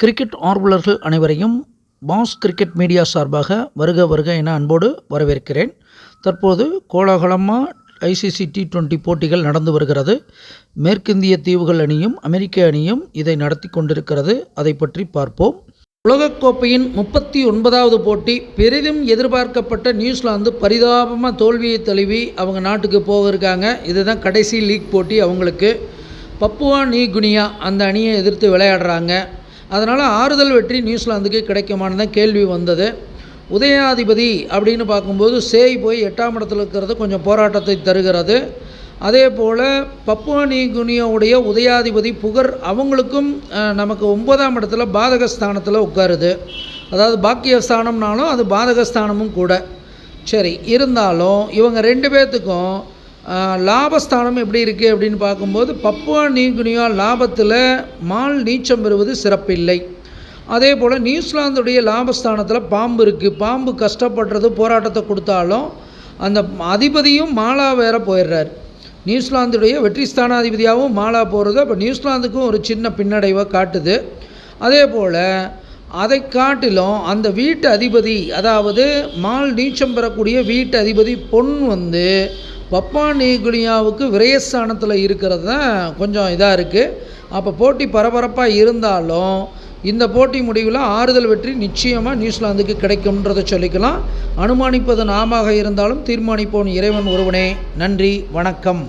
Cricket ஆர்வலர்கள் அனைவரையும் pass cricket media சார்பாக வருக வருக என அன்போடு வரவேற்கிறேன். தற்போது கோலாகலமாக ஐசிசி T20 போட்டிகள் நடந்து வருகிறது. மேற்கிந்திய தீவுகள் அணியும் அமெரிக்க அணியும் இதை நடத்தி கொண்டிருக்கிறது. அதை பற்றி பார்ப்போம். உலகக்கோப்பையின் 39வது போட்டி பெரிதும் எதிர்பார்க்கப்பட்ட நியூசிலாந்து பரிதாபமாக தோல்வியை தழுவி அவங்க நாட்டுக்கு போக இருக்காங்க. இதுதான் கடைசி லீக் போட்டி அவங்களுக்கு. பப்புவா நியூ கினியா அந்த அணியை எதிர்த்து விளையாடுறாங்க. அதனால் ஆறுதல் வெற்றி நியூசிலாந்துக்கு கிடைக்குமான்னு தான் கேள்வி வந்தது. உதயாதிபதி அப்படின்னு பார்க்கும்போது சேய் போய் 8ஆம் இடத்துல இருக்கிறது கொஞ்சம் போராட்டத்தை தருகிறது. அதே போல் பப்புவா நியூ கினியாவுடைய உதயாதிபதி புகர் அவங்களுக்கும் நமக்கு 9ஆம் இடத்துல பாதகஸ்தானத்தில் உட்காருது. அதாவது பாக்கியஸ்தானம்னாலும் அது பாதகஸ்தானமும் கூட. சரி, இருந்தாலும் இவங்க 2 பேர்த்துக்கும் லாபஸ்தானம் எப்படி இருக்குது அப்படின்னு பார்க்கும்போது பப்புவா நியூ கினியா லாபத்தில் மால் நீச்சம் பெறுவது சிறப்பில்லை. அதே போல் நியூசிலாந்துடைய லாபஸ்தானத்தில் பாம்பு இருக்குது. பாம்பு கஷ்டப்படுறது போராட்டத்தை கொடுத்தாலும் அந்த அதிபதியும் மாலா வேற போயிடுறார். நியூசிலாந்துடைய வெற்றி ஸ்தானாதிபதியாகவும் மாலா போகிறது. அப்போ நியூசிலாந்துக்கும் ஒரு சின்ன பின்னடைவை காட்டுது. அதே போல் அதை காட்டிலும் அந்த வீட்டு அதிபதி, அதாவது மால் நீச்சம் பெறக்கூடிய வீட்டு அதிபதி பொன் பப்புவா நியூ கினியாவுக்கு விரயஸ்தானத்தில் இருக்கிறது தான் கொஞ்சம் இதாக இருக்குது. அப்போ போட்டி பரபரப்பாக இருந்தாலும் இந்த போட்டி முடிவில் ஆறுதல் வெற்றி நிச்சயமாக நியூசிலாந்துக்கு கிடைக்கும்ன்றதை சொல்லிக்கலாம். அனுமானிப்பது நாமாக இருந்தாலும் தீர்மானிப்போன் இறைவன் ஒருவனே. நன்றி, வணக்கம்.